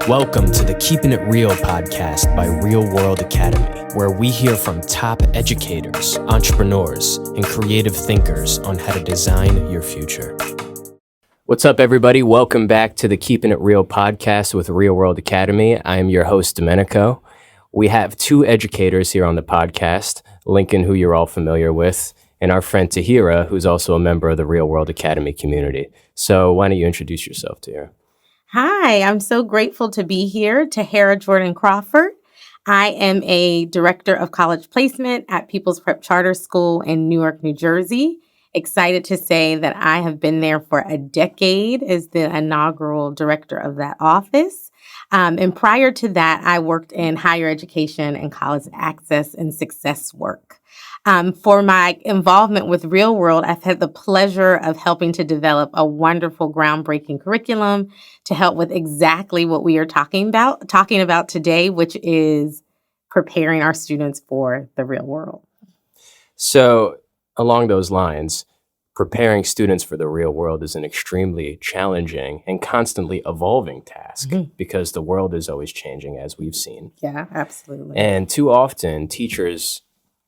Welcome to the Keeping It Real podcast by Real World Academy, where we hear from top educators, entrepreneurs, and creative thinkers on how to design your future. What's up, everybody? Welcome back to the Keeping It Real podcast with Real World Academy. I am your host, Domenico. We have two educators here on the podcast, Lincoln, who you're all familiar with, and our friend Tahirah, who's also a member of the Real World Academy community. So why don't you introduce yourself, Tahirah? Hi, I'm so grateful to be here. Tahirah Crawford. I am a director of college placement at People's Prep Charter School in Newark, New Jersey. Excited to say that I have been there for a decade as the inaugural director of that office. And prior to that, I worked in higher education and college access and success work. For my involvement with Real World, I've had the pleasure of helping to develop a wonderful groundbreaking curriculum to help with exactly what we are talking about today, which is preparing our students for the real world. So along those lines, preparing students for the real world is an extremely challenging and constantly evolving task because the world is always changing, as we've seen. Yeah, absolutely. And too often, teachers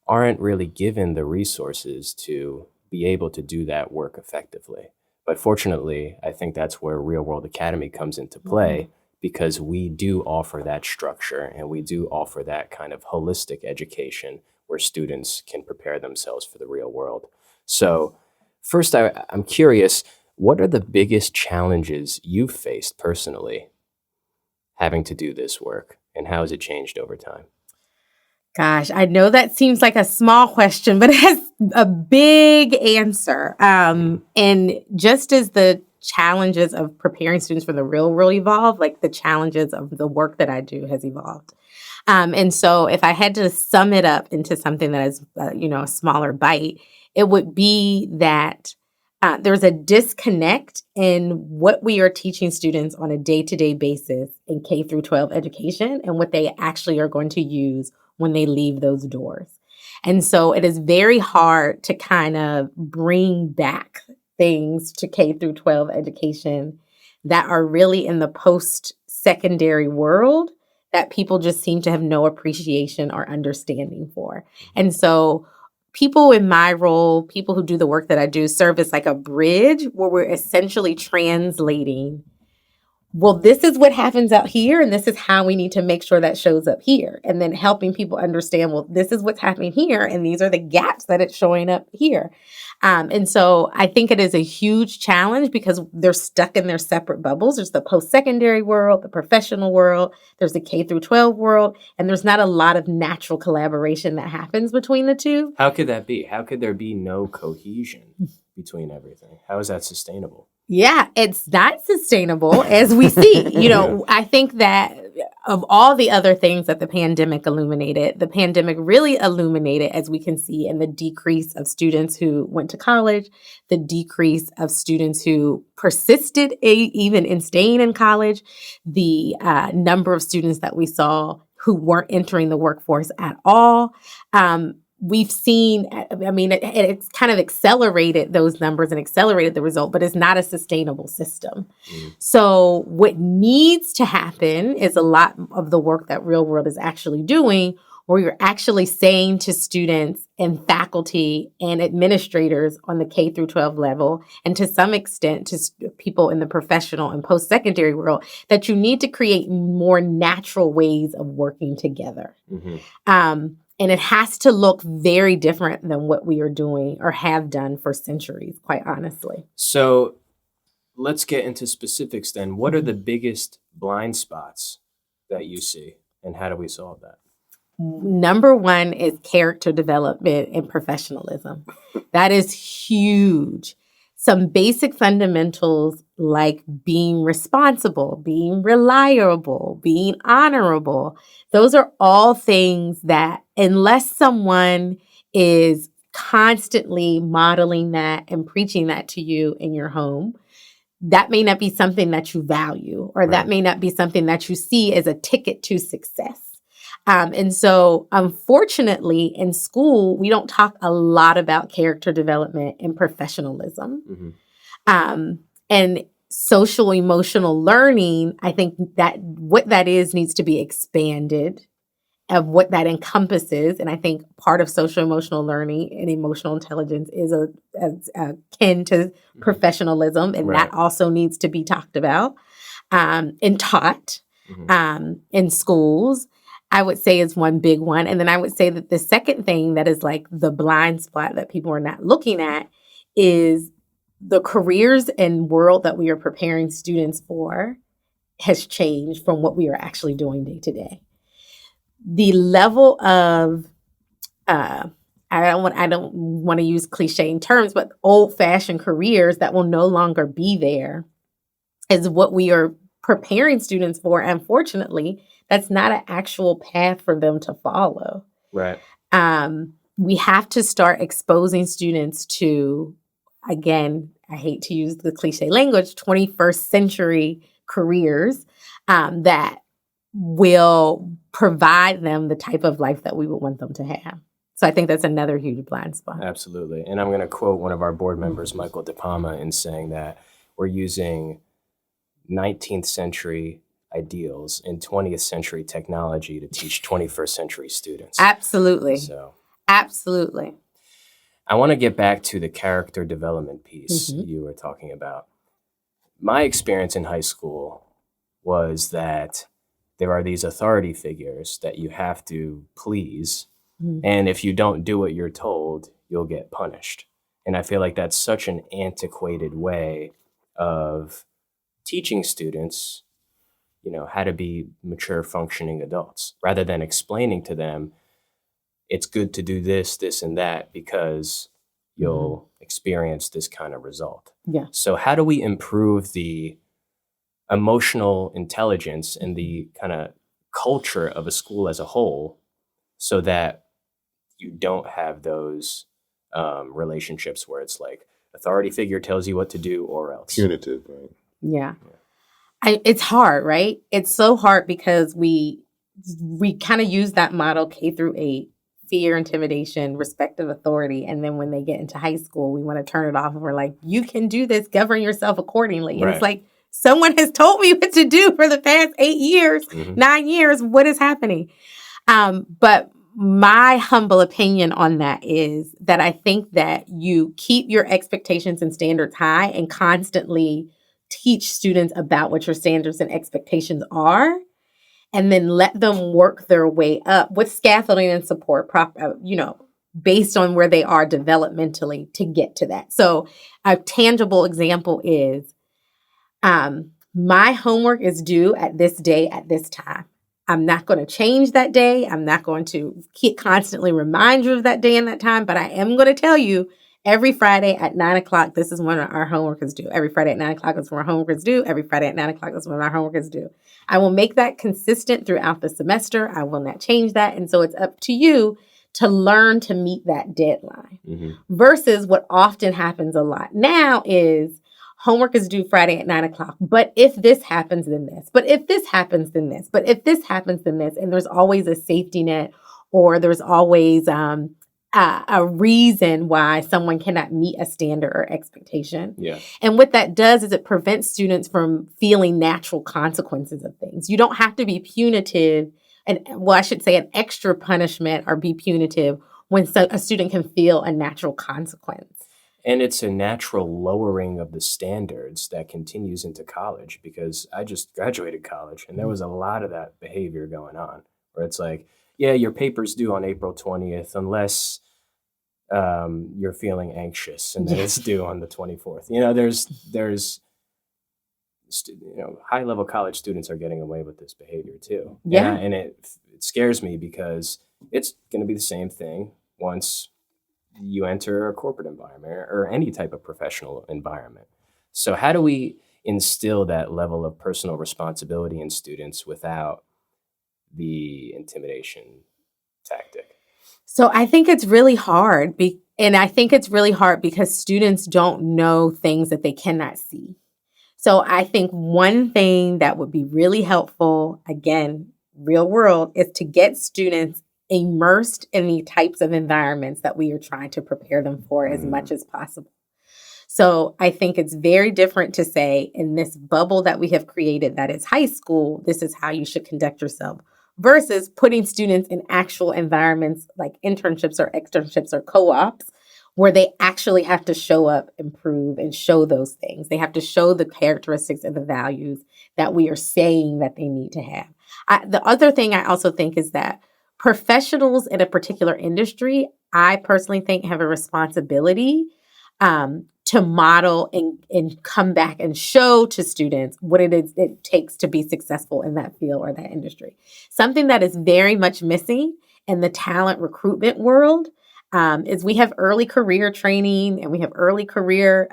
aren't really given the resources to be able to do that work effectively. But fortunately, I think that's where Real World Academy comes into play because we do offer that structure and we do offer that kind of holistic education where students can prepare themselves for the real world. So first, I'm curious, what are the biggest challenges you've faced personally having to do this work, and how has it changed over time? Gosh, I know that seems like a small question, but it has a big answer. And just as the challenges of preparing students for the real world evolve, like the challenges of the work that I do has evolved. And so if I had to sum it up into something that is, a smaller bite, it would be that there's a disconnect in what we are teaching students on a day-to-day basis in K through 12 education and what they actually are going to use when they leave those doors. And so it is very hard to kind of bring back things to K through 12 education that are really in the post-secondary world that people just seem to have no appreciation or understanding for. And so people in my role, people who do the work that I do, serve as like a bridge where we're essentially translating, well, this is what happens out here, and this is how we need to make sure that shows up here. And then helping people understand, well, this is what's happening here, and these are the gaps that it's showing up here. And so I think it is a huge challenge because they're stuck in their separate bubbles. There's the post-secondary world, the professional world, there's the K through 12 world, and there's not a lot of natural collaboration that happens between the two. How could that be? How could there be no cohesion between everything? How is that sustainable? Yeah, it's not sustainable, as we see. I think that of all the other things that the pandemic really illuminated, as we can see, in the decrease of students who went to college, the decrease of students who persisted even in staying in college, the number of students that we saw who weren't entering the workforce at all. We've seen, it's kind of accelerated those numbers and accelerated the result, but it's not a sustainable system. So what needs to happen is a lot of the work that Real World is actually doing, where you're actually saying to students and faculty and administrators on the K through 12 level, and to some extent to people in the professional and post-secondary world, that you need to create more natural ways of working together. And it has to look very different than what we are doing or have done for centuries, quite honestly. So let's get into specifics then. What are the biggest blind spots that you see, and how do we solve that? Number one is character development and professionalism. That is huge. Some basic fundamentals like being responsible, being reliable, being honorable. Those are all things that, unless someone is constantly modeling that and preaching that to you in your home, that may not be something that you value, or that may not be something that you see as a ticket to success. And so, unfortunately, in school, we don't talk a lot about character development and professionalism. And social emotional learning, I think that what that is needs to be expanded of what that encompasses. And I think part of social emotional learning and emotional intelligence is akin to professionalism. And that also needs to be talked about and taught in schools, I would say is one big one. And then I would say that the second thing that is like the blind spot that people are not looking at is the careers and world that we are preparing students for has changed from what we are actually doing day to day. The level of, I don't want to use cliche terms, but old-fashioned careers that will no longer be there is what we are preparing students for. Unfortunately, that's not an actual path for them to follow. Right. We have to start exposing students to, again, I hate to use the cliche language, 21st century careers that will provide them the type of life that we would want them to have. So I think that's another huge blind spot. Absolutely. And I'm going to quote one of our board members, Michael DePalma, in saying that we're using 19th century ideals and 20th century technology to teach 21st century students. Absolutely. So, absolutely. I want to get back to the character development piece you were talking about. My experience in high school was that there are these authority figures that you have to please. And if you don't do what you're told, you'll get punished. And I feel like that's such an antiquated way of teaching students, how to be mature, functioning adults, rather than explaining to them, it's good to do this, this, and that, because you'll experience this kind of result. Yeah. So how do we improve the emotional intelligence and the kind of culture of a school as a whole so that you don't have those relationships where it's like authority figure tells you what to do or else? Punitive, right? Yeah. It's hard, right? It's so hard because we kind of use that model K through 8, fear, intimidation, respect of authority. And then when they get into high school, we want to turn it off and we're like, you can do this, govern yourself accordingly. And it's like, someone has told me what to do for the past 8 years, 9 years. What is happening? But my humble opinion on that is that I think that you keep your expectations and standards high and constantly teach students about what your standards and expectations are, and then let them work their way up with scaffolding and support, based on where they are developmentally to get to that. So a tangible example is, my homework is due at this day at this time. I'm not going to change that day. I'm not going to constantly remind you of that day and that time, but I am going to tell you every Friday at 9:00, this is when our homework is due. Every Friday at 9:00 is when our homework is due. Every Friday at 9:00 is when our homework is due. I will make that consistent throughout the semester. I will not change that. And so it's up to you to learn to meet that deadline versus what often happens a lot now is homework is due Friday at 9:00. But if this happens, then this. But if this happens, then this. But if this happens, then this. And there's always a safety net, or there's always a reason why someone cannot meet a standard or expectation. Yeah. And what that does is it prevents students from feeling natural consequences of things. You don't have to be punitive, I should say an extra punishment or be punitive when a student can feel a natural consequence. And it's a natural lowering of the standards that continues into college, because I just graduated college and there was a lot of that behavior going on where it's like, yeah, your paper's due on April 20th unless you're feeling anxious, and then it's due on the 24th. There's high-level college students are getting away with this behavior too. Yeah. And it scares me because it's going to be the same thing once you enter a corporate environment or any type of professional environment. So how do we instill that level of personal responsibility in students without the intimidation tactic? So I think it's really hard. And I think it's really hard because students don't know things that they cannot see. So I think one thing that would be really helpful, again, real world, is to get students immersed in the types of environments that we are trying to prepare them for as much as possible. So I think it's very different to say in this bubble that we have created that is high school, this is how you should conduct yourself versus putting students in actual environments like internships or externships or co-ops where they actually have to show up, improve, and show those things. They have to show the characteristics and the values that we are saying that they need to have. The other thing I also think is that professionals in a particular industry, I personally think have a responsibility to model and come back and show to students what it is it takes to be successful in that field or that industry. Something that is very much missing in the talent recruitment world is we have early career training and we have early career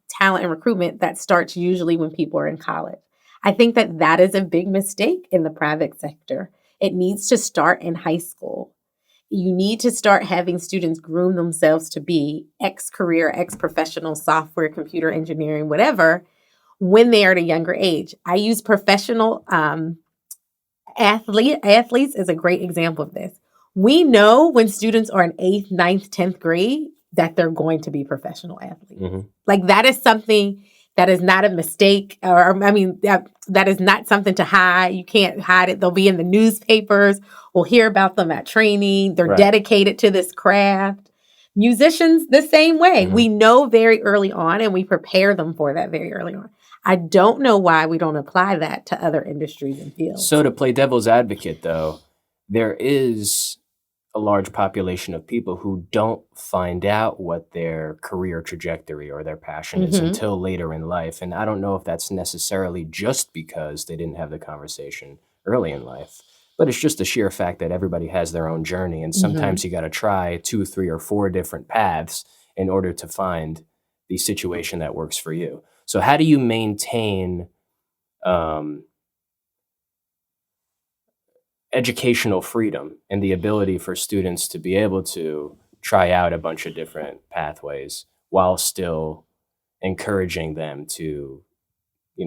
talent and recruitment that starts usually when people are in college. I think that that is a big mistake in the private sector. It needs to start in high school. You need to start having students groom themselves to be ex-career, ex-professional, software, computer engineering, whatever, when they are at a younger age. I use professional athletes as a great example of this. We know when students are in 8th, 9th, 10th grade that they're going to be professional athletes. Mm-hmm. Like that is something that is not a mistake, that is not something to hide. You can't hide it. They'll be in the newspapers. We'll hear about them at training. They're dedicated to this craft. Musicians, the same way. Mm-hmm. We know very early on, and we prepare them for that very early on. I don't know why we don't apply that to other industries and fields. So to play devil's advocate, though, there is a large population of people who don't find out what their career trajectory or their passion is until later in life. And I don't know if that's necessarily just because they didn't have the conversation early in life, but it's just the sheer fact that everybody has their own journey. And sometimes you got to try 2, 3, or 4 different paths in order to find the situation that works for you. So how do you maintain educational freedom and the ability for students to be able to try out a bunch of different pathways while still encouraging them to,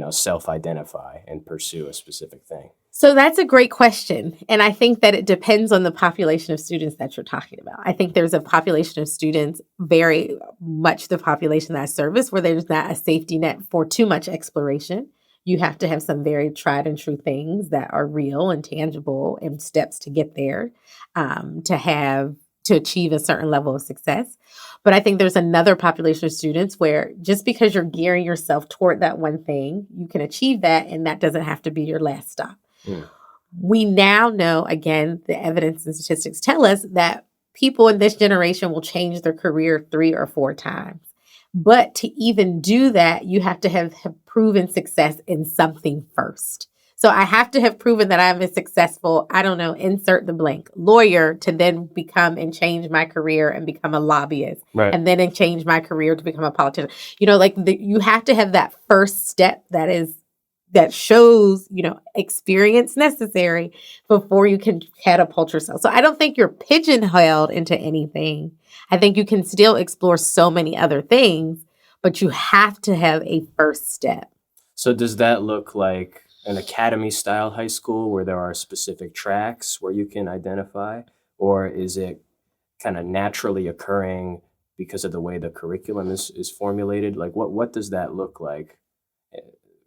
self-identify and pursue a specific thing? So that's a great question. And I think that it depends on the population of students that you're talking about. I think there's a population of students, very much the population that I service, where there's not a safety net for too much exploration. You have to have some very tried and true things that are real and tangible and steps to get there to achieve a certain level of success. But I think there's another population of students where just because you're gearing yourself toward that one thing, you can achieve that, and that doesn't have to be your last stop. Mm. We now know, again, the evidence and statistics tell us that people in this generation will change their career 3 or 4 times. But to even do that, you have to have proven success in something first. So I have to have proven that I'm a successful, insert the blank, lawyer to then become and change my career and become a lobbyist. Right. And then change my career to become a politician. You have to have that first step that shows, experience necessary before you can catapult yourself. So I don't think you're pigeonholed into anything. I think you can still explore so many other things, but you have to have a first step. So does that look like an academy style high school where there are specific tracks where you can identify, or is it kind of naturally occurring because of the way the curriculum is formulated? Like what does that look like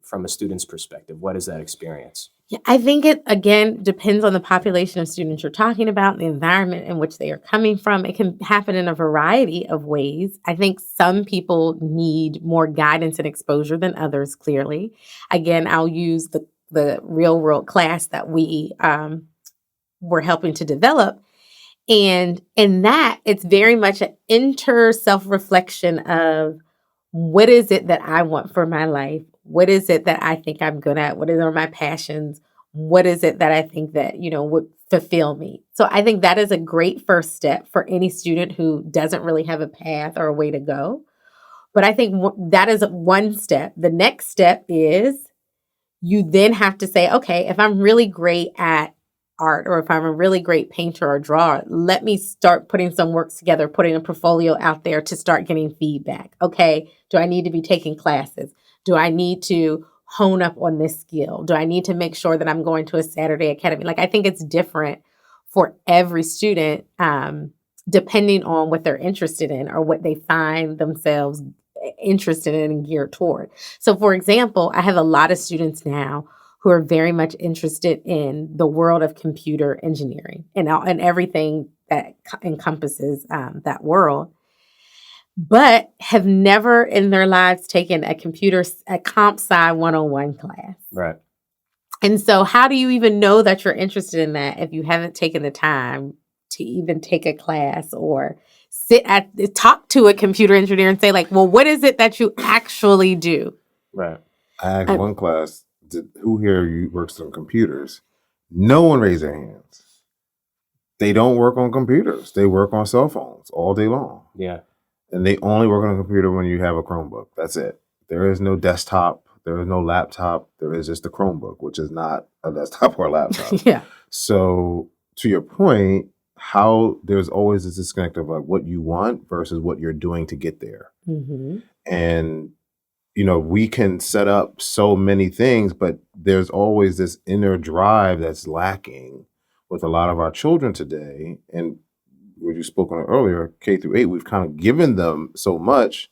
from a student's perspective? What is that experience? Yeah, I think it, again, depends on the population of students you're talking about, the environment in which they are coming from. It can happen in a variety of ways. I think some people need more guidance and exposure than others, clearly. Again, I'll use the real world class that we were helping to develop. And in that, it's very much an self-reflection of what is it that I want for my life? What is it that I think I'm good at? What are my passions? What is it that I think that, would fulfill me? So I think that is a great first step for any student who doesn't really have a path or a way to go. But I think that is one step. The next step is you then have to say, okay, if I'm really great at art or if I'm a really great painter or drawer, let me start putting some works together, putting a portfolio out there to start getting feedback. Okay, do I need to be taking classes? Do I need to hone up on this skill? Do I need to make sure that I'm going to a Saturday academy? Like, I think it's different for every student, depending on what they're interested in or what they find themselves interested in and geared toward. So, for example, I have a lot of students now who are very much interested in the world of computer engineering and everything that encompasses that world, but have never in their lives taken a comp sci 101 class. Right. And so how do you even know that you're interested in that if you haven't taken the time to even take a class or talk to a computer engineer and say, like, well, what is it that you actually do? Right. I asked one class, who here works on computers? No one raised their hands. They don't work on computers. They work on cell phones all day long. Yeah. And they only work on a computer when you have a Chromebook. That's it. There is no desktop. There is no laptop. There is just a Chromebook, which is not a desktop or a laptop. Yeah. So to your point, how there's always this disconnect of like what you want versus what you're doing to get there. Mm-hmm. And, you know, we can set up so many things, but there's always this inner drive that's lacking with a lot of our children today. And what you spoke on earlier, K through 8, we've kind of given them so much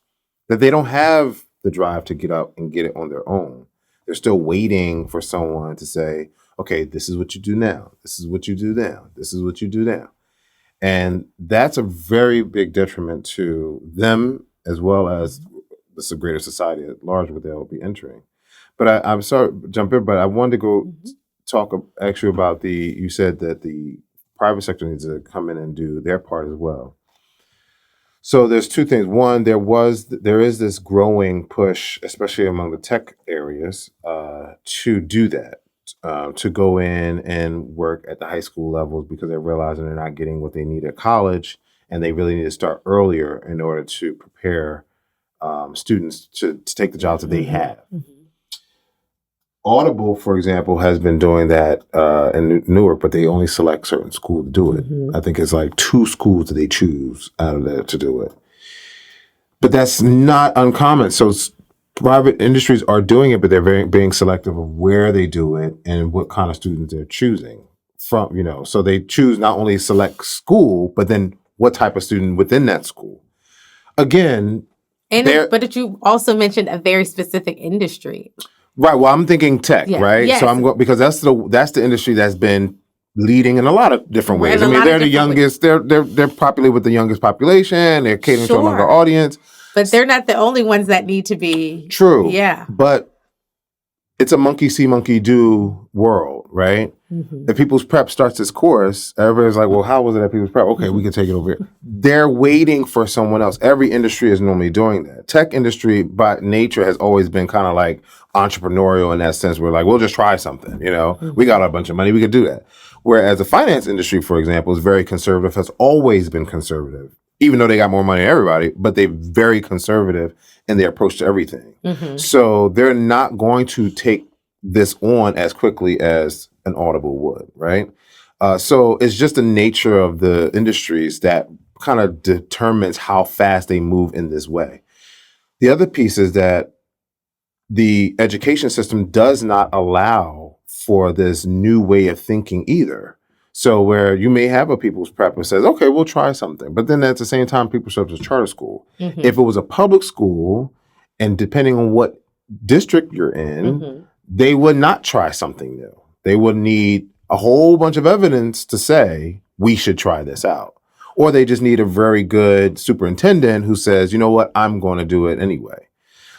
that they don't have the drive to get up and get it on their own. They're still waiting for someone to say, okay, this is what you do now. This is what you do now. This is what you do now. And that's a very big detriment to them as well as the greater society at large where they'll be entering. But I'm sorry to jump in, but I wanted to go talk actually about you said that the private sector needs to come in and do their part as well. So there's two things. One, there is this growing push, especially among the tech areas, to do that, to go in and work at the high school levels because they're realizing they're not getting what they need at college, and they really need to start earlier in order to prepare students to take the jobs that they have. Mm-hmm. Audible, for example, has been doing that in Newark, but they only select certain schools to do it. Mm-hmm. I think it's like 2 schools that they choose out of there to do it. But that's not uncommon. So private industries are doing it, but they're being selective of where they do it and what kind of students they're choosing from, you know. So they choose not only select school, but then what type of student within that school. Again, but you also mentioned a very specific industry. Right. Well, I'm thinking tech, right? Yes. So I'm going because that's the industry that's been leading in a lot of different ways. I mean, they're the youngest. They're popular with the youngest population. They're catering to a younger audience. But they're not the only ones that need to be true. Yeah. But it's a monkey see, monkey do world, right? Mm-hmm. If People's Prep starts this course, everybody's like, well, how was it at People's Prep? Okay, we can take it over here. They're waiting for someone else. Every industry is normally doing that. Tech industry by nature has always been kind of like entrepreneurial in that sense. We're like, we'll just try something, you know? Mm-hmm. We got a bunch of money, we could do that. Whereas the finance industry, for example, is very conservative, has always been conservative, even though they got more money than everybody, but they're very conservative in their approach to everything. Mm-hmm. So they're not going to take this on as quickly as an Audible would, right? So it's just the nature of the industries that kind of determines how fast they move in this way. The other piece is that the education system does not allow for this new way of thinking either. So where you may have a People's Prep that says, okay, we'll try something. But then at the same time, people show up to charter school. Mm-hmm. If it was a public school, and depending on what district you're in, mm-hmm. they would not try something new. They would need a whole bunch of evidence to say, we should try this out. Or they just need a very good superintendent who says, you know what, I'm going to do it anyway.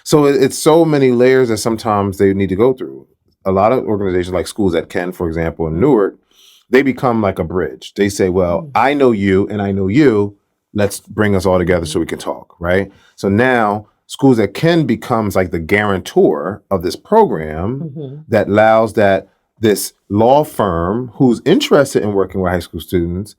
So it's so many layers that sometimes they need to go through. A lot of organizations like Schools at Ken, for example, in Newark, they become like a bridge. They say, well, I know you and I know you. Let's bring us all together so we can talk, right? So now Schools at Ken becomes like the guarantor of this program mm-hmm. that allows this law firm who's interested in working with high school students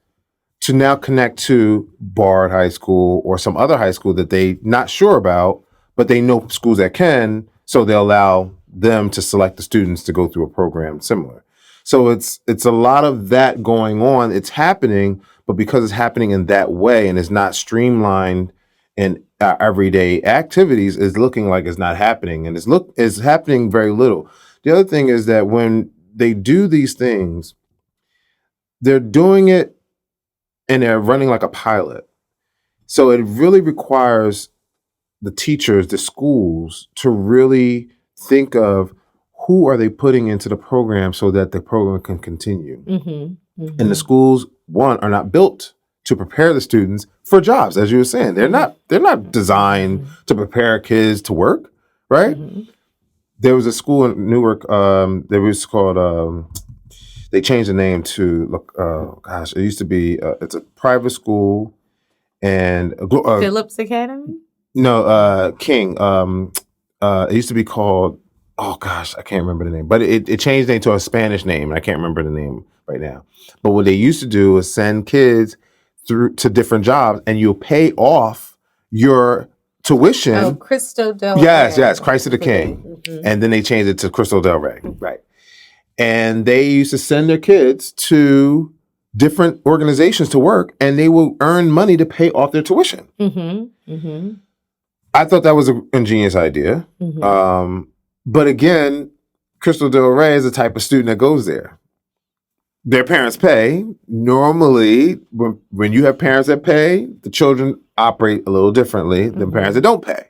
to now connect to Bard High School or some other high school that they're not sure about, but they know Schools at Ken, so they'll allow them to select the students to go through a program similar. So it's a lot of that going on. It's happening, but because it's happening in that way and it's not streamlined in our everyday activities, it's looking like it's not happening, and it's happening very little. The other thing is that when they do these things, they're doing it and they're running like a pilot. So it really requires the teachers, the schools to really think of who are they putting into the program so that the program can continue. And the schools, one, are not built to prepare the students for jobs, as you were saying. They're not designed to prepare kids to work, right? There was a school in Newark that was called. They changed the name to it used to be. It's a private school, and Phillips Academy. No, King. It used to be called. Oh gosh, I can't remember the name, but it changed name to a Spanish name, and I can't remember the name right now. But what they used to do was send kids through to different jobs, and you'll pay off your tuition. Oh, Cristo Del Rey. Yes, Christ of the King. And then they changed it to Cristo Del Rey. Right. And they used to send their kids to different organizations to work, and they will earn money to pay off their tuition. I thought that was an ingenious idea. But again, Cristo Del Rey is the type of student that goes there. Their parents pay. Normally, when you have parents that pay, the children operate a little differently than parents that don't pay.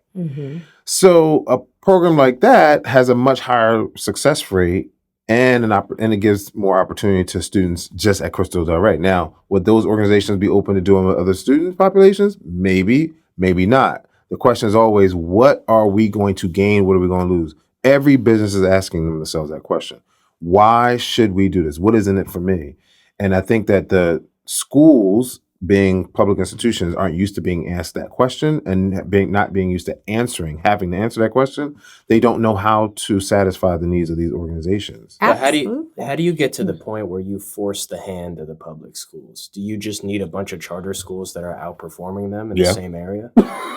So a program like that has a much higher success rate and it gives more opportunity to students just at Cristo Del Rey. Now, would those organizations be open to doing with other student populations? Maybe, maybe not. The question is always, what are we going to gain? What are we going to lose? Every business is asking themselves that question. Why should we do this? What is in it for me? And I think that the schools, being public institutions, aren't used to being asked that question and not being used to having to answer that question. They don't know how to satisfy the needs of these organizations. But how do you get to the point where you force the hand of the public schools? Do you just need a bunch of charter schools that are outperforming them in the same area?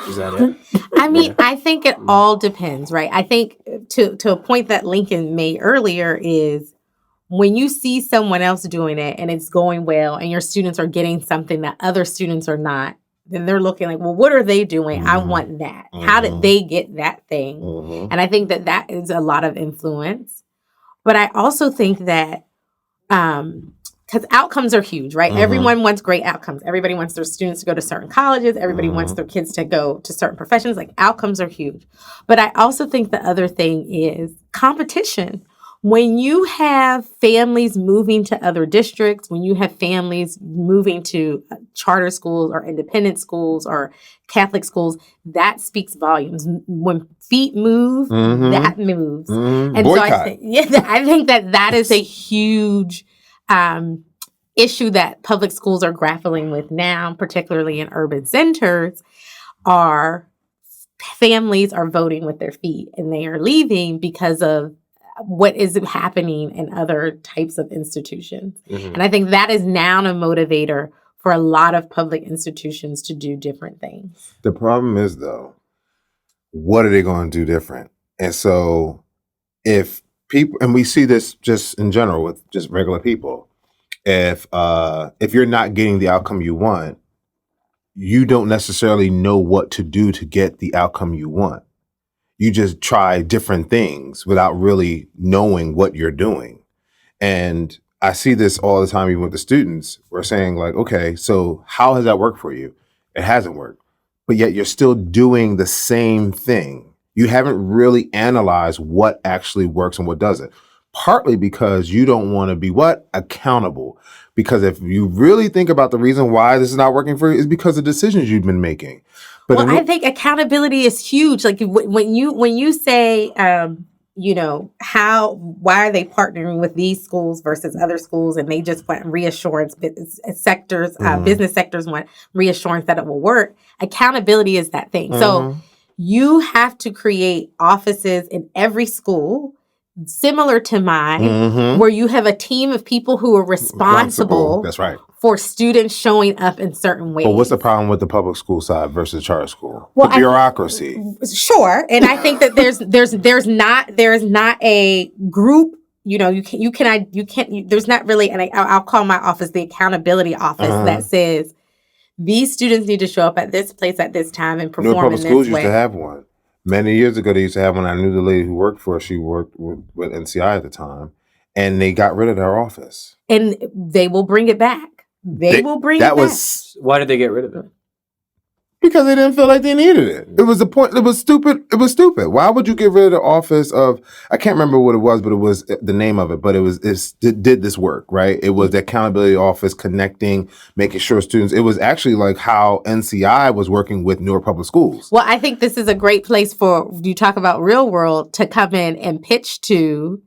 Is that it? I mean, I think it all depends, right? I think to a point that Lincoln made earlier is when you see someone else doing it and it's going well and your students are getting something that other students are not, then they're looking like, well, what are they doing? I want that. How did they get that thing? And I think that is a lot of influence. But I also think that because outcomes are huge, right? Everyone wants great outcomes. Everybody wants their students to go to certain colleges. Everybody wants their kids to go to certain professions. Like outcomes are huge. But I also think the other thing is competition. When you have families moving to other districts, when you have families moving to charter schools or independent schools or Catholic schools, that speaks volumes. When feet move, that moves. And Boycott. so I think that is a huge issue that public schools are grappling with now, particularly in urban centers, are families are voting with their feet and they are leaving because of what is happening in other types of institutions. And I think that is now a motivator for a lot of public institutions to do different things. The problem is, though, what are they going to do different? And so if people, and we see this just in general with just regular people, if you're not getting the outcome you want, you don't necessarily know what to do to get the outcome you want. You just try different things without really knowing what you're doing. And I see this all the time, even with the students. We're saying like, okay, so how has that worked for you? It hasn't worked, but yet you're still doing the same thing. You haven't really analyzed what actually works and what doesn't. Partly because you don't want to be accountable. Because if you really think about the reason why this is not working for you, is because of decisions you've been making. But I think accountability is huge. Like when you say, why are they partnering with these schools versus other schools, and they just want reassurance. Business sectors want reassurance that it will work. Accountability is that thing. So you have to create offices in every school similar to mine, where you have a team of people who are responsible. That's right. For students showing up in certain ways. But what's the problem with the public school side versus charter school? Well, the bureaucracy. Sure, and I think that there's not a group. You can't. There's not really, and I'll call my office the accountability office that says these students need to show up at this place at this time and perform in this way. Public schools used to have one. Many years ago, they used to have one. I knew the lady who worked for us. She worked with NCI at the time, and they got rid of their office. And they will bring it back. They will bring it back. Why did they get rid of it? Because they didn't feel like they needed it. It was the point. It was stupid. It was stupid. Why would you get rid of the office of, I can't remember what it was, but it was the name of it, but it did this work, right? It was the accountability office connecting, making sure students, it was actually like how NCI was working with Newark Public Schools. Well, I think this is a great place for, you talk about real world, to come in and pitch to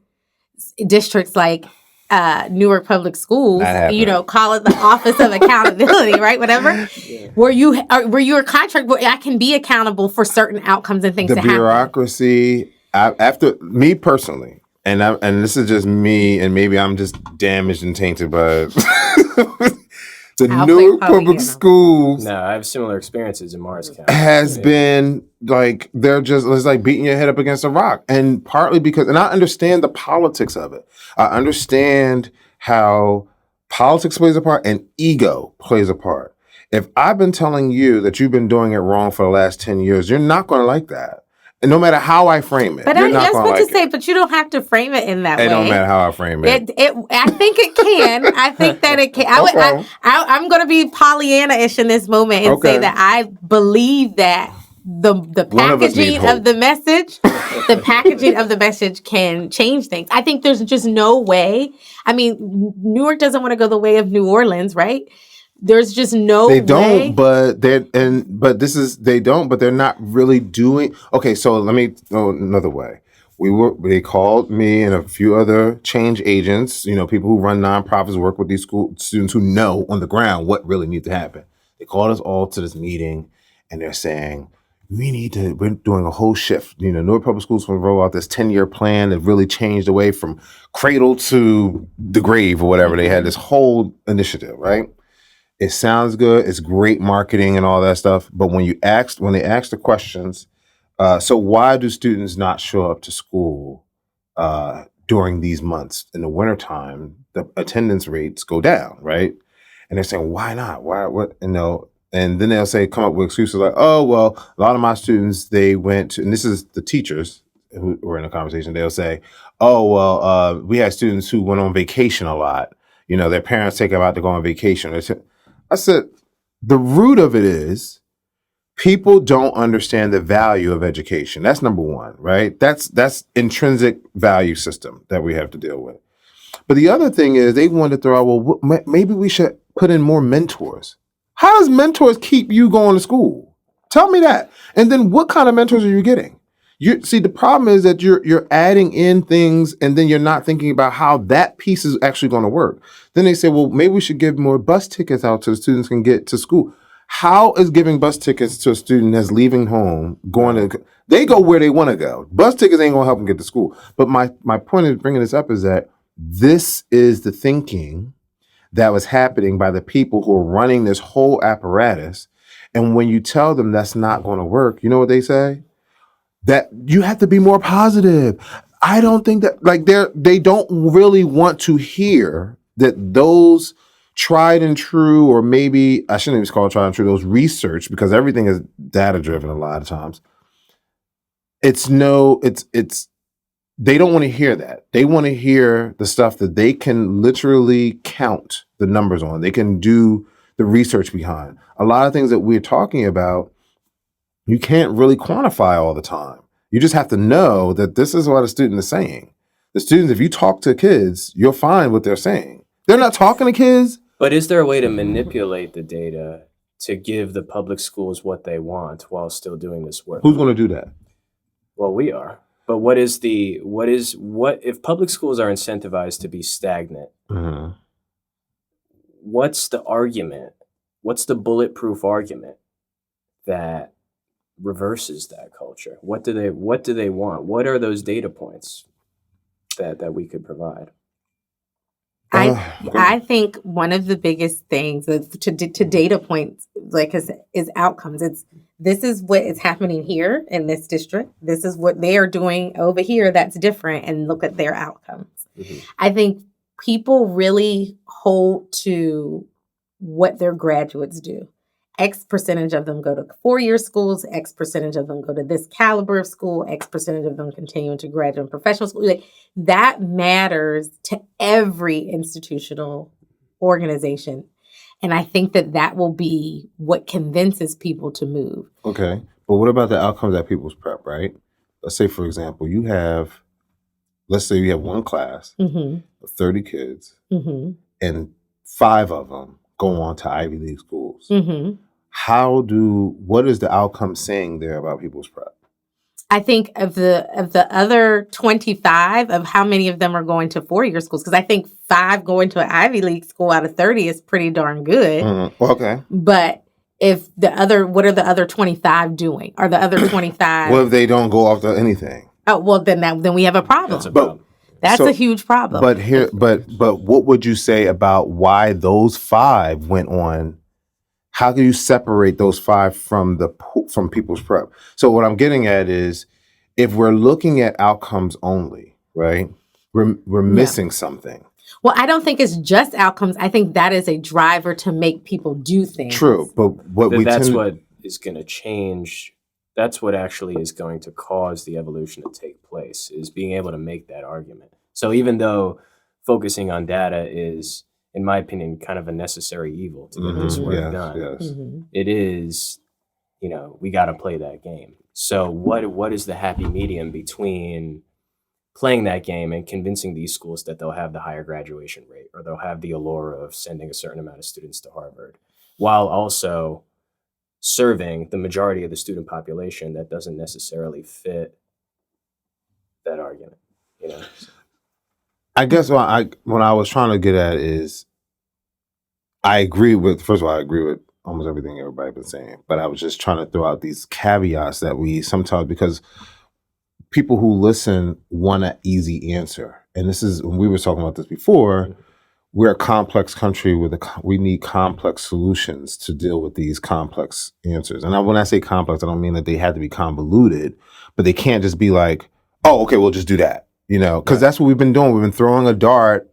districts like Newark Public Schools, call it the Office of Accountability, right? Whatever. Yeah. Where you're contract, where I can be accountable for certain outcomes and things the that happen. Bureaucracy, after me personally, and this is just me, and maybe I'm just damaged and tainted by the Newark Public Schools. No, I have similar experiences in Morris County. Has been like, it's like beating your head up against a rock. And partly because, and I understand the politics of it. I understand how politics plays a part and ego plays a part. If I've been telling you that you've been doing it wrong for the last 10 years, you're not going to like that. And no matter how I frame it, but that's what you say. But you don't have to frame it in that way. It don't matter how I frame it. I think it can. I think that it can. I'm going to be Pollyanna-ish in this moment and say that I believe that the packaging of the message can change things. I think there's just no way. I mean, Newark doesn't want to go the way of New Orleans, right? There's just no way. They don't, but they're not really doing. Okay, so let me go another way. They called me and a few other change agents, people who run nonprofits, work with these school students who know on the ground what really needs to happen. They called us all to this meeting and they're saying, we're doing a whole shift. Newark Public Schools will roll out this 10-year plan that really changed the way from cradle to the grave or whatever. They had this whole initiative, right? It sounds good. It's great marketing and all that stuff. But when they ask the questions, so why do students not show up to school during these months? In the wintertime, the attendance rates go down, right? And they're saying, why not? Why? What? And then they'll come up with excuses like, oh, well, a lot of my students, they went to, and this is the teachers who were in the conversation, they'll say, oh, well, we had students who went on vacation a lot. Their parents take them out to go on vacation. I said, the root of it is people don't understand the value of education. That's number one, right? That's intrinsic value system that we have to deal with. But the other thing is they want to throw out, well, maybe we should put in more mentors. How does mentors keep you going to school? Tell me that. And then what kind of mentors are you getting? See, the problem is that you're adding in things and then you're not thinking about how that piece is actually going to work. Then they say, well, maybe we should give more bus tickets out so the students can get to school. How is giving bus tickets to a student that's leaving home, they go where they want to go. Bus tickets ain't going to help them get to school. But my point of bringing this up is that this is the thinking that was happening by the people who are running this whole apparatus. And when you tell them that's not going to work, you know what they say? That you have to be more positive. I don't think that, they don't really want to hear that those tried and true, or maybe I shouldn't even call it tried and true, those research, because everything is data driven a lot of times. They don't want to hear that. They want to hear the stuff that they can literally count the numbers on. They can do the research behind. A lot of things that we're talking about, you can't really quantify all the time. You just have to know that this is what a student is saying. The students, if you talk to kids, you'll find what they're saying. They're not talking to kids. But is there a way to manipulate the data to give the public schools what they want while still doing this work? Who's going to do that? Well, we are. But what if public schools are incentivized to be stagnant? Mm-hmm. What's the argument? What's the bulletproof argument that reverses that culture? What do they want? What are those data points that we could provide? I think one of the biggest things to data points is outcomes. This is what is happening here in this district. This is what they are doing over here that's different, and look at their outcomes. Mm-hmm. I think people really hold to what their graduates do. X percentage of them go to 4-year schools, X percentage of them go to this caliber of school, X percentage of them continue into graduate and professional school. That matters to every institutional organization. And I think that will be what convinces people to move. Okay. But what about the outcomes at People's Prep, right? Let's say, for example, let's say you have one class of 30 kids and 5 of them go on to Ivy League schools. What is the outcome saying there about People's Prep? I think of the other 25, of how many of them are going to 4-year schools, because I think 5 going to an Ivy League school out of 30 is pretty darn good. Okay. But what are the other 25 doing? Are the other 25? What if they don't go off to anything? Oh, well, then we have a problem. That's a problem. That's a huge problem. But what would you say about why those 5 went on? How can you separate those 5 from People's Prep? So what I'm getting at is, if we're looking at outcomes only, right? We're missing something. Well, I don't think it's just outcomes. I think that is a driver to make people do things. True, but what is going to change. That's what actually is going to cause the evolution to take place, is being able to make that argument. So even though focusing on data is, in my opinion, kind of a necessary evil to get this work done, it is, we got to play that game. So what is the happy medium between playing that game and convincing these schools that they'll have the higher graduation rate, or they'll have the allure of sending a certain amount of students to Harvard, while also serving the majority of the student population that doesn't necessarily fit that argument, I guess what I was trying to get at is, I agree with almost everything everybody's been saying, but I was just trying to throw out these caveats that we sometimes, because people who listen want an easy answer. And this is, when we were talking about this before, we're a complex country we need complex solutions to deal with these complex answers. And when I say complex, I don't mean that they have to be convoluted, but they can't just be like, oh, okay, we'll just do that. Because that's what we've been doing. We've been throwing a dart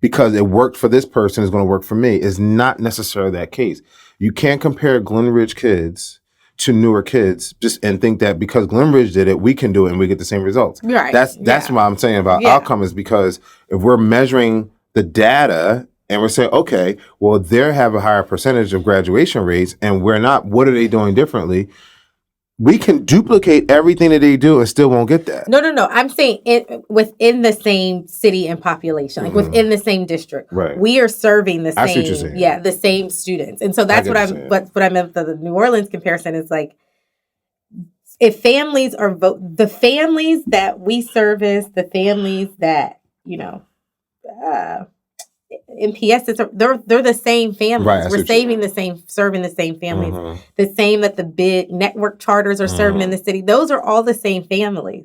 because it worked for this person, is going to work for me. Is not necessarily that case. You can't compare Glen Ridge kids to Newark kids and think that because Glen Ridge did it, we can do it and we get the same results. Right. That's what I'm saying about outcome, is because if we're measuring the data and we're saying, okay, well, they have a higher percentage of graduation rates and we're not, what are they doing differently? We can duplicate everything that they do and still won't get that. No. I'm saying within the same city and population, like within the same district. Right. We are serving the I see what you're saying. the same students. And so that's what I meant with the New Orleans comparison is like, if families are the families that we service, the families that, MPS, they're the same families. Right, we're serving the same families. The same that the big network charters are serving in the city. Those are all the same families.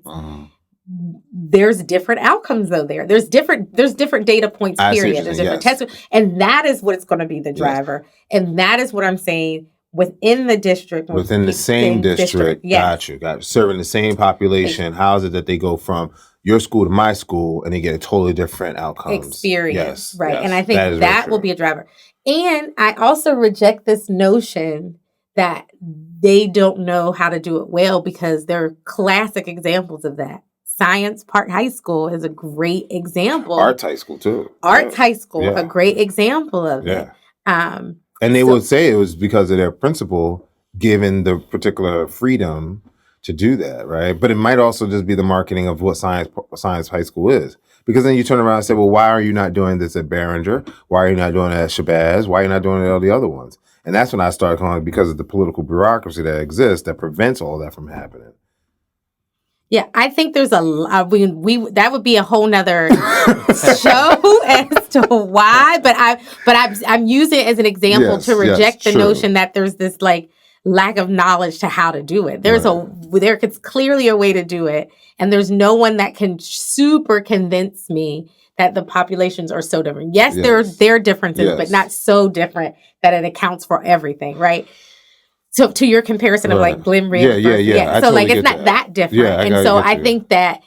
There's different outcomes though there. There's different data points, period. There's different tests. And that is what it's going to be the driver. Yes. And that is what I'm saying within the district. Within the same district. Got you. Serving the same population. How is it that they go from your school to my school and they get a totally different outcomes? Experience. Right. Yes. And I think that will be a driver. And I also reject this notion that they don't know how to do it well, because there are classic examples of that. Science Park High School is a great example. Arts High School too. High School, a great example of it. And they would say it was because of their principal given the particular freedom to do that, right? But it might also just be the marketing of what Science High School is. Because then you turn around and say, well, why are you not doing this at Barringer? Why are you not doing it at Shabazz? Why are you not doing it at all the other ones? And that's when I started calling it, because of the political bureaucracy that exists that prevents all that from happening. Yeah, I think there's that would be a whole nother show as to why, but I'm using it as an example to reject the notion that there's this like lack of knowledge to how to do it. There's there's clearly a way to do it, and there's no one that can super convince me that the populations are so different. Yes. there are differences, but not so different that it accounts for everything, right? So to your comparison of like Glen Ridge. So totally like it's not that different. Yeah, and so I think that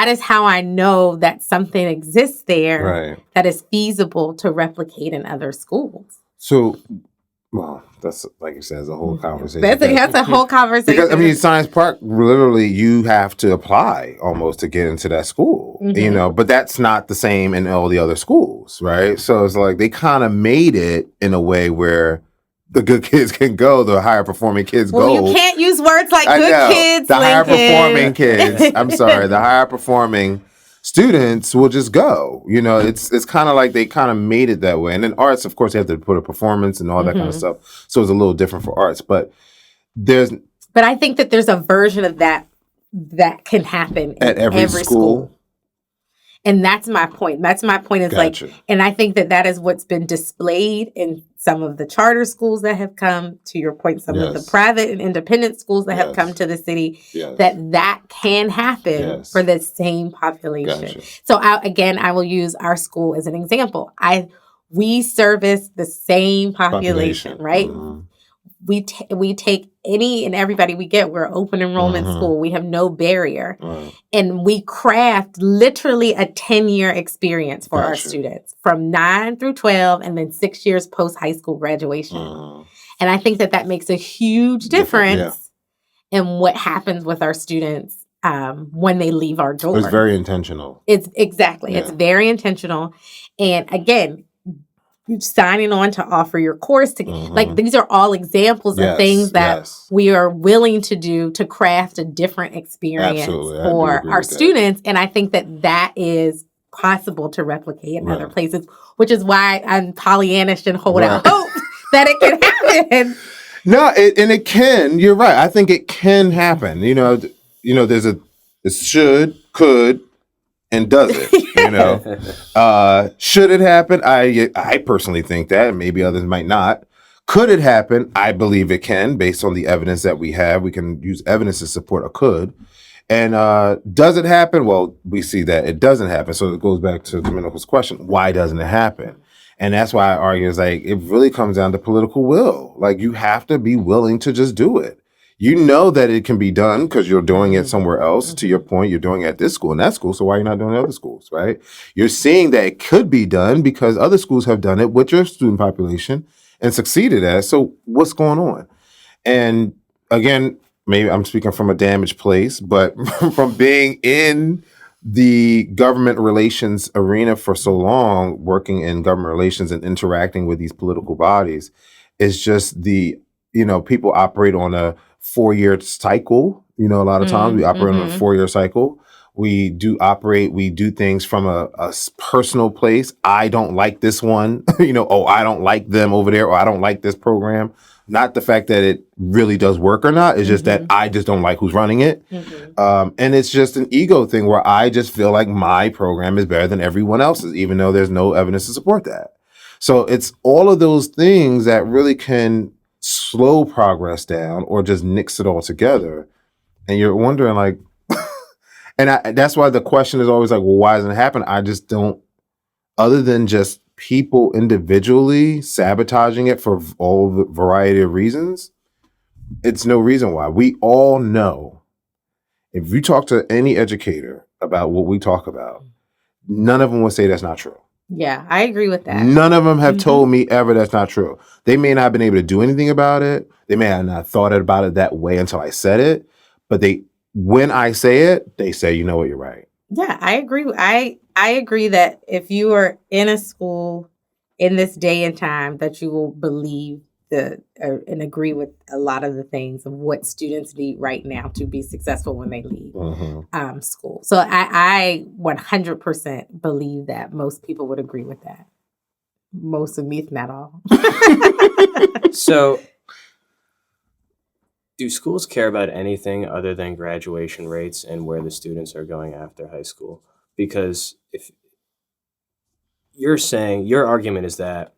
is how I know that something exists there that is feasible to replicate in other schools. So Well, that's like you said, it's a whole conversation. That's a whole conversation. Because Science Park, literally, you have to apply almost to get into that school, but that's not the same in all the other schools, right? So it's like they kind of made it in a way where the good kids can go, the higher performing kids go. You can't use words like good kids, the higher performing kids. I'm sorry, the higher performing students will just go. It's kind of like they kind of made it that way. And then arts, of course, they have to put a performance and all that kind of stuff. So it's a little different for arts. But I think that there's a version of that can happen at every school. And that's my point. That's my point is gotcha. And I think that is what's been displayed in some of the charter schools that have come, to your point, some of the private and independent schools that have come to the city, that can happen for the same population. Gotcha. So I will use our school as an example. We service the same population. Right? Mm-hmm. We take any and everybody we get. We're open enrollment school. We have no barrier. And we craft literally a 10-year experience for our students from 9 through 12 and then 6 years post high school graduation. And I think that makes a huge difference in what happens with our students when they leave our door. It's very intentional. It's very intentional. And again, signing on to offer your course to like these are all examples of things that we are willing to do to craft a different experience for our students. And I think that is possible to replicate in other places, which is why I'm Pollyannish and hold out hope that it can happen. No, it can. You're right. I think it can happen. There's it should, could, and does it? Should it happen? I personally think that, and maybe others might not. Could it happen? I believe it can, based on the evidence that we have. We can use evidence to support a could. And does it happen? Well, we see that it doesn't happen. So it goes back to Domenico's question: why doesn't it happen? And that's why I argue is like it really comes down to political will. Like you have to be willing to just do it. You know that it can be done because you're doing it somewhere else. To your point, you're doing it at this school and that school. So why are you not doing it at other schools, right? You're seeing that it could be done because other schools have done it with your student population and succeeded at it. So what's going on? And again, maybe I'm speaking from a damaged place, but from being in the government relations arena for so long, working in government relations and interacting with these political bodies, is just people operate on a 4-year cycle. A lot of times we operate on a 4-year cycle. We do things from a personal place. I don't like this one, I don't like them over there, or I don't like this program. Not the fact that it really does work or not. It's just that I just don't like who's running it. And it's just an ego thing where I just feel like my program is better than everyone else's, even though there's no evidence to support that. So it's all of those things that really can slow progress down or just nix it all together. And you're wondering like, that's why the question is always like, well, why doesn't it happen? I just don't, other than just people individually sabotaging it for all the variety of reasons, it's no reason why. We all know, if you talk to any educator about what we talk about, none of them would say that's not true. Yeah, I agree with that. None of them have told me ever that's not true. They may not have been able to do anything about it. They may have not thought about it that way until I said it. But when I say it, they say, you know what, you're right. Yeah, I agree. I agree that if you are in a school in this day and time, that you will believe and agree with a lot of the things of what students need right now to be successful when they leave school. So I 100% believe that most people would agree with that. Most of me, if not all. So, do schools care about anything other than graduation rates and where the students are going after high school? Because if you're saying, your argument is that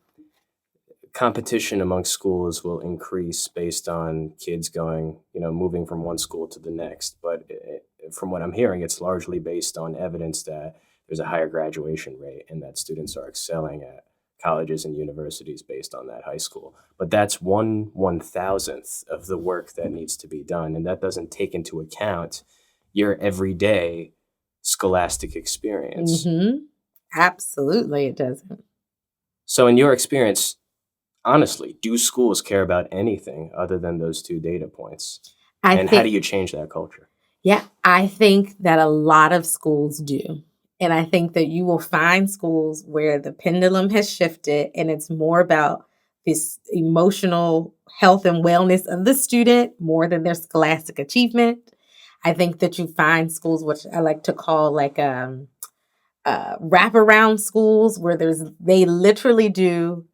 competition among schools will increase based on kids going, moving from one school to the next. But from what I'm hearing, it's largely based on evidence that there's a higher graduation rate and that students are excelling at colleges and universities based on that high school. But that's 1/1000th of the work that needs to be done. And that doesn't take into account your everyday scholastic experience. Absolutely, it doesn't. So in your experience, honestly, do schools care about anything other than those two data points? I And how do you change that culture? Yeah, I think that a lot of schools do. And I think that you will find schools where the pendulum has shifted and it's more about this emotional health and wellness of the student more than their scholastic achievement. I think that you find schools, which I like to call like wraparound schools, where they literally do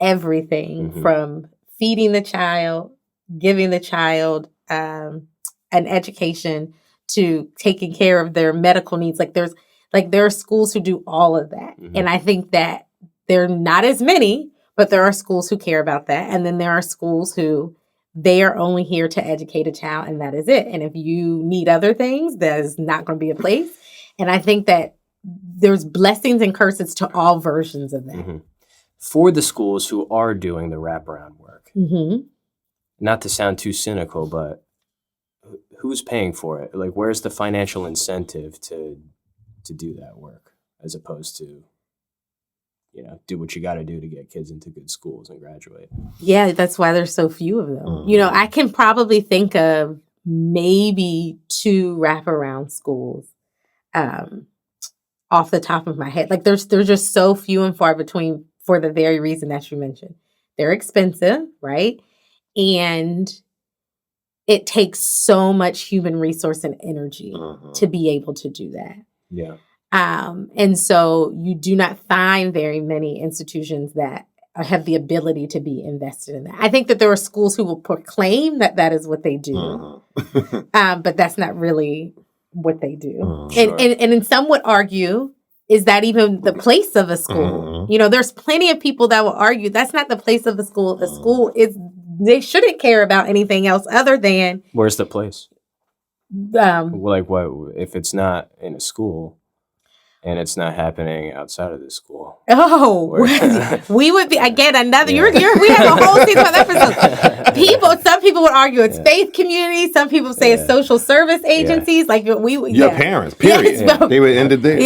everything from feeding the child, giving the child an education, to taking care of their medical needs. There are schools who do all of that. And I think that there are not as many, but there are schools who care about that. And then there are schools who they are only here to educate a child, and that is it. And if you need other things, that is not going to be a place. And I think that there's blessings and curses to all versions of that. For the schools who are doing the wraparound work, not to sound too cynical, but who's paying for it? Like, where's the financial incentive to do that work, as opposed to, do what you got to do to get kids into good schools and graduate? Yeah, that's why there's so few of them. I can probably think of maybe 2 wraparound schools off the top of my head. Like there's just so few and far between, for the very reason that you mentioned. They're expensive, right? And it takes so much human resource and energy to be able to do that. Yeah. And so you do not find very many institutions that have the ability to be invested in that. I think that there are schools who will proclaim that that is what they do, but that's not really what they do. And some would argue, is that even the place of a school? There's plenty of people that will argue that's not the place of the school. The school they shouldn't care about anything else other than. Where's the place? Like, what if it's not in a school and it's not happening outside of the school? We would be again another. We have a whole season of episodes. Some people would argue it's faith communities. Some people say it's social service agencies. Like your parents. Period. Yes, they would end it there.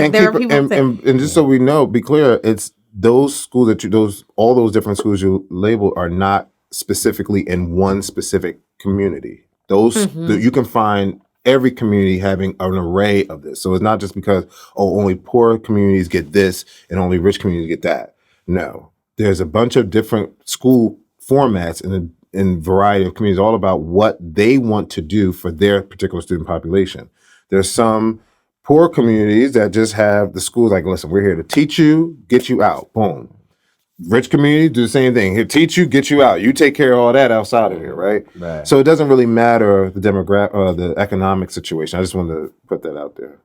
There are people. And just so we know, be clear, it's those schools all those different schools you label are not specifically in one specific community. Those you can find every community having an array of this. So it's not just because, only poor communities get this and only rich communities get that. No, there's a bunch of different school formats in variety of communities, all about what they want to do for their particular student population. There's some poor communities that just have the schools like, listen, we're here to teach you, get you out. Boom. Rich communities do the same thing. Here, teach you, get you out. You take care of all that outside of here, right? So it doesn't really matter the the economic situation. I just wanted to put that out there.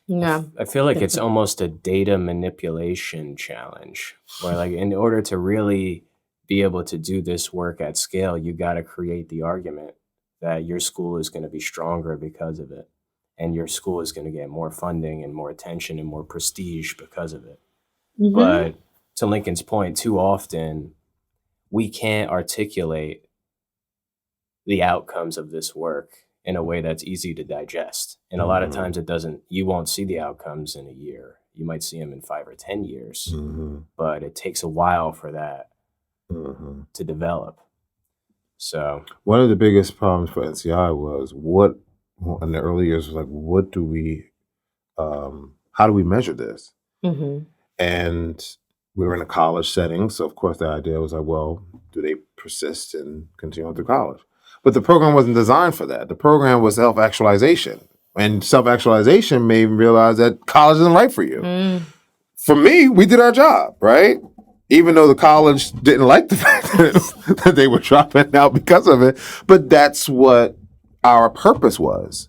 Yeah, I feel like it's almost a data manipulation challenge, where like in order to really be able to do this work at scale, you got to create the argument that your school is going to be stronger because of it, and your school is going to get more funding and more attention and more prestige because of it. But to Lincoln's point, too often we can't articulate the outcomes of this work in a way that's easy to digest. And a lot of times you won't see the outcomes in a year. You might see them in 5 or 10 years, but it takes a while for that to develop. So one of the biggest problems for NCI was in the early years was like, what do we, how do we measure this? And we were in a college setting. So of course the idea was like, well, do they persist and continue on through college? But the program wasn't designed for that. The program was self-actualization. And self-actualization made me realize that college isn't right for you. For me, we did our job, right? Even though the college didn't like the fact that they were dropping out because of it. But that's what our purpose was.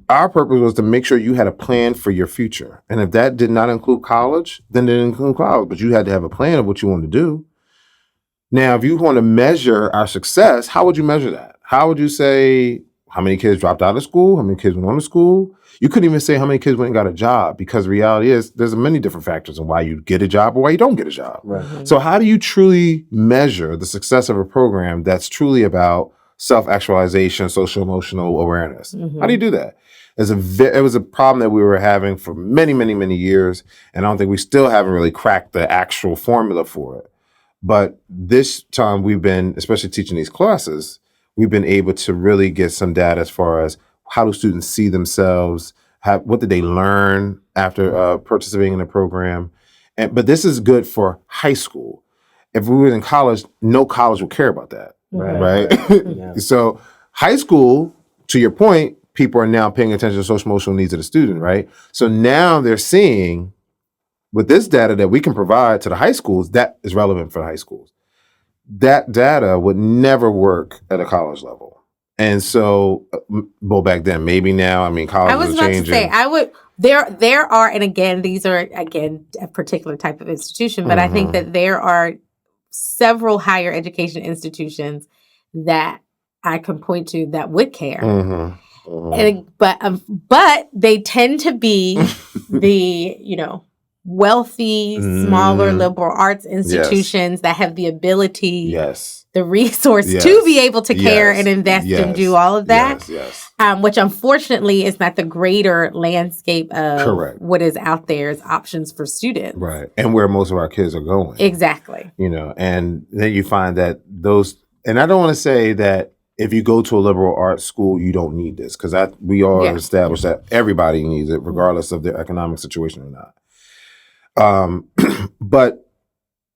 Our purpose was to make sure you had a plan for your future. And if that did not include college, then it didn't include college. But you had to have a plan of what you wanted to do. Now, if you want to measure our success, how would you measure that? How would you say how many kids dropped out of school? How many kids went on to school? You couldn't even say how many kids went and got a job, because the reality is there's many different factors in why you get a job or why you don't get a job. So how do you truly measure the success of a program that's truly about self-actualization, social emotional awareness? How do you do that? It was a problem that we were having for many, many, many years, and I don't think we still haven't really cracked the actual formula for it. But this time we've been, especially teaching these classes, we've been able to really get some data as far as how do students see themselves, what did they learn after participating in the program. But this is good for high school. If we were in college, no college would care about that, right? Yeah. So high school, to your point, people are now paying attention to social emotional needs of the student, right? So now they're seeing with this data that we can provide to the high schools, that is relevant for the high schools. That data would never work at a college level. And so, well, back then, maybe now, I mean, college I was about to say, there are, and again, these are, again, a particular type of institution, but I think that there are several higher education institutions that I can point to that would care. But they tend to be the, wealthy, smaller liberal arts institutions that have the ability, the resource to be able to care and invest and do all of that. Which unfortunately is not the greater landscape of what is out there as options for students. Right. And where most of our kids are going. Exactly. And then you find that and I don't want to say that if you go to a liberal arts school, you don't need this, because we all established that everybody needs it, regardless of their economic situation or not. But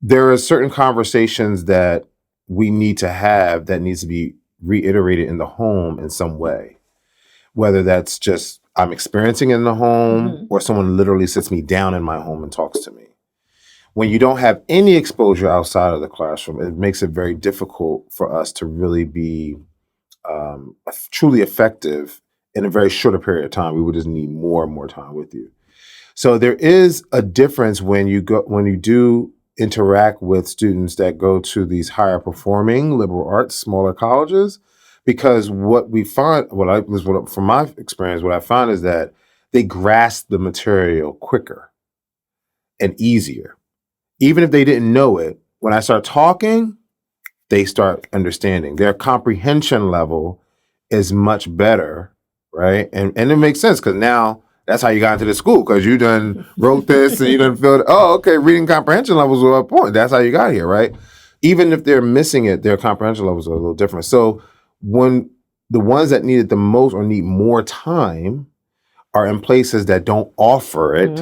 there are certain conversations that we need to have that needs to be reiterated in the home in some way, whether that's just I'm experiencing it in the home or someone literally sits me down in my home and talks to me. When you don't have any exposure outside of the classroom, it makes it very difficult for us to really be truly effective in a very shorter period of time. We would just need more and more time with you. So there is a difference when you do interact with students that go to these higher performing liberal arts, smaller colleges, because what we find, from my experience, what I find is that they grasp the material quicker and easier. Even if they didn't know it, when I start talking, they start understanding. Their comprehension level is much better, right? And it makes sense, because now that's how you got into the school, because you done wrote this and you done filled, reading comprehension levels were a point. That's how you got here, right? Even if they're missing it, their comprehension levels are a little different. So when the ones that need it the most or need more time are in places that don't offer it,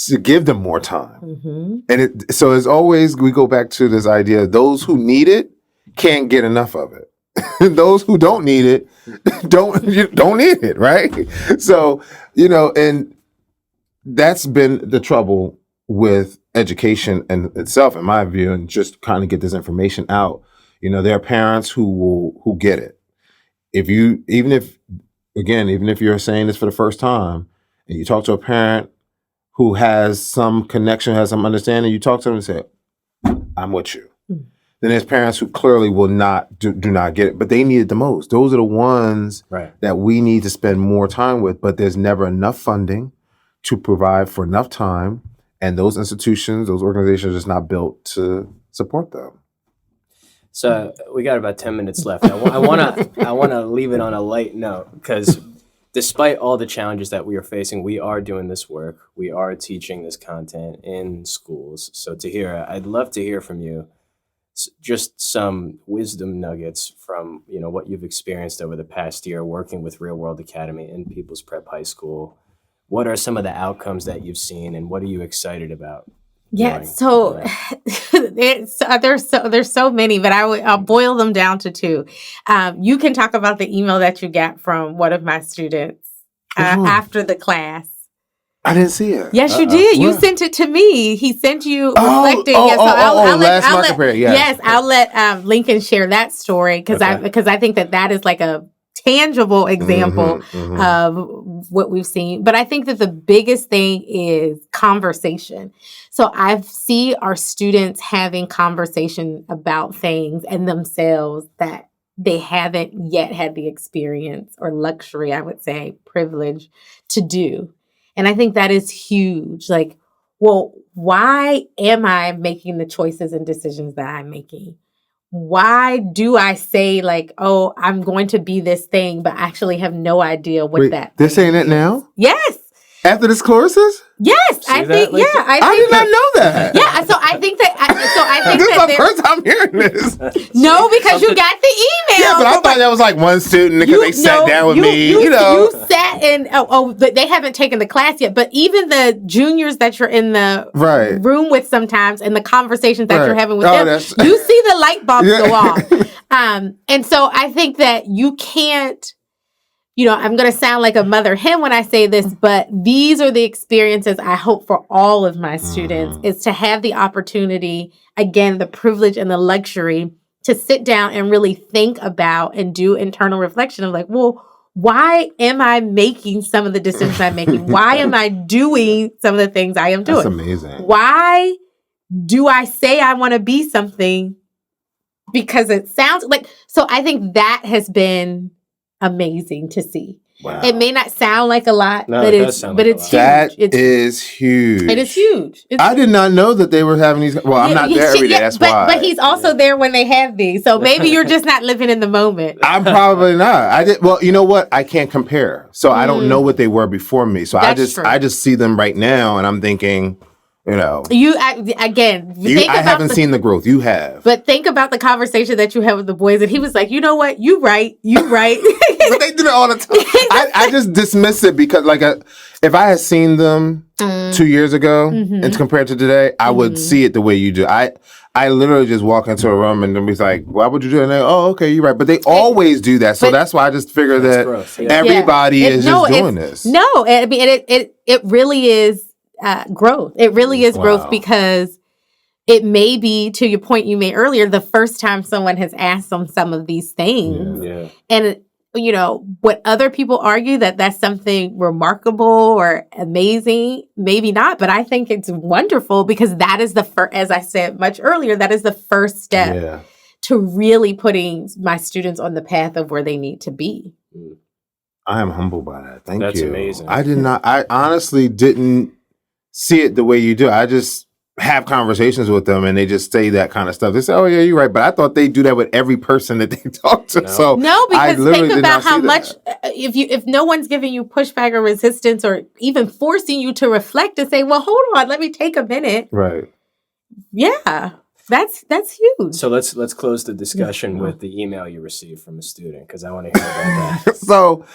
to give them more time. And so as always, we go back to this idea, those who need it can't get enough of it. Those who don't need it don't need it, right? So, and that's been the trouble with education in itself, in my view, and just kind of get this information out. There are parents who get it. Even if you're saying this for the first time and you talk to a parent who has some connection, has some understanding, you talk to them and say, I'm with you. Then there's parents who clearly will do not get it, but they need it the most. Those are the ones that we need to spend more time with, but there's never enough funding to provide for enough time. And those institutions, those organizations are just not built to support them. So we got about 10 minutes left. I want to leave it on a light note, because despite all the challenges that we are facing, we are doing this work. We are teaching this content in schools. So Tahirah, I'd love to hear from you just some wisdom nuggets from what you've experienced over the past year working with Real World Academy in People's Prep High School. What are some of the outcomes that you've seen, and what are you excited about? So there's so many, but I'll boil them down to two. You can talk about the email that you got from one of my students after the class. I didn't see it. Yes, you did. You sent it to me. He sent you reflecting. I'll let Lincoln share that story, because I think that is like a tangible example of what we've seen. But I think that the biggest thing is conversation. So I see our students having conversation about things and themselves that they haven't yet had the experience or luxury, I would say, privilege to do. And I think that is huge. Like, well, why am I making the choices and decisions that I'm making? why do I say like, oh, I'm going to be this thing, but actually have no idea what Wait, that they're saying that now? Yes. After this courses? Yes. See I that? think, Like, yeah. I did not know that. Yeah. So I think that, This is that my first time hearing this. no, because you got the email. Yeah, but I thought that was like one student because they sat down with me. You know. You sat in, but they haven't taken the class yet. But even the juniors that you're in the room with sometimes and the conversations that you're having with them, you see the light bulbs go off. And so I think that you can't, I'm going to sound like a mother hen when I say this, but these are the experiences I hope for all of my students is to have the opportunity, again, the privilege and the luxury to sit down and really think about and do internal reflection of like, well, why am I making some of the decisions I'm making? Why am I doing some of the things I am doing? That's amazing. Why do I say I want to be something? Because it sounds like, so I think that has been amazing to see. Wow. It may not sound like a lot, but it's huge. That is huge. It is huge. I did not know that they were having these. Well, I'm not there every day. That's why. But he's also there when they have these. So maybe you're just not living in the moment. I'm probably not. I did. Well, you know what? I can't compare. So I don't know what they were before me. So I just see them right now, and I'm thinking, I haven't seen the growth. You have. But think about the conversation that you had with the boys, and he was like, you know what? You right. But they do that all the time. I just dismiss it because, like, if I had seen them 2 years ago and compared to today, I would see it the way you do. I literally just walk into a room and then be like, why would you do it? And they go, oh, okay, you're right. But they always do that. So that's why I just figure that everybody is just doing this. No, I mean, it really is growth. It really is growth because it may be, to your point you made earlier, the first time someone has asked them some of these things. Yeah. And, what other people argue that's something remarkable or amazing, maybe not, but I think it's wonderful because that is the first, as I said much earlier, that is the first step to really putting my students on the path of where they need to be. I am humbled by that. Thank you. That's amazing. I honestly didn't see it the way you do. I just have conversations with them and they just say that kind of stuff. They say, oh yeah, you're right. But I thought they do that with every person that they talk to. No. So because think about how much, if no one's giving you pushback or resistance or even forcing you to reflect and say, well, hold on, let me take a minute. Right. Yeah. That's huge. So let's close the discussion with the email you received from a student because I want to hear about that. So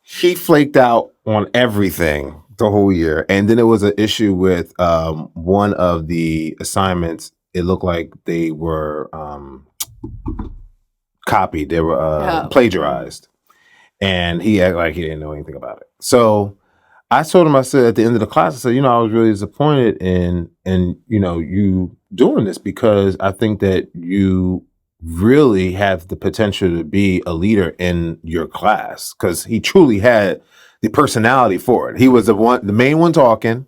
he flaked out on everything the whole year. And then there was an issue with one of the assignments. It looked like they were copied. They were plagiarized. And he acted like he didn't know anything about it. So I told him, I said at the end of the class, I said, I was really disappointed in you doing this because I think that you really have the potential to be a leader in your class because he truly had the personality for it. He was the main one talking.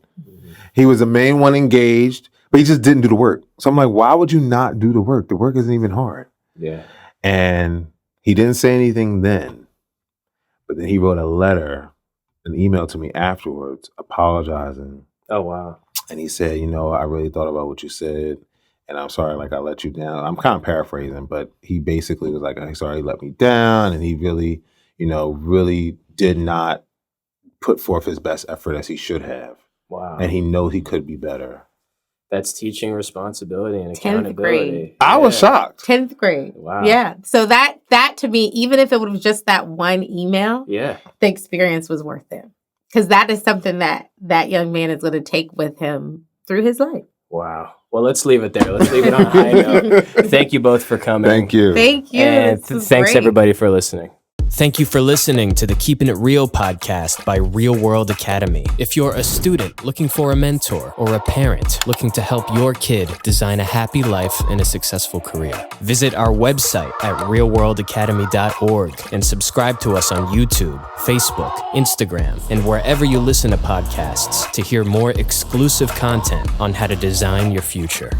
He was the main one engaged, but he just didn't do the work. So I'm like, why would you not do the work? The work isn't even hard. Yeah. And he didn't say anything then, but then he wrote an email to me afterwards, apologizing. Oh, wow. And he said, I really thought about what you said. And I'm sorry, like I let you down. I'm kind of paraphrasing, but he basically was like, I'm sorry, he let me down. And he really, really did not put forth his best effort as he should have. Wow. And he knows he could be better. That's teaching responsibility and accountability. 10th grade. I was shocked. 10th grade. Wow. Yeah. So that to me, even if it was just that one email, the experience was worth it. Because that is something that young man is going to take with him through his life. Wow. Well, let's leave it there. Let's leave it on a high note. Thank you both for coming. Thank you. Thank you. And thanks everybody for listening. Thank you for listening to the Keeping It Real podcast by Real World Academy. If you're a student looking for a mentor or a parent looking to help your kid design a happy life and a successful career, visit our website at realworldacademy.org and subscribe to us on YouTube, Facebook, Instagram, and wherever you listen to podcasts to hear more exclusive content on how to design your future.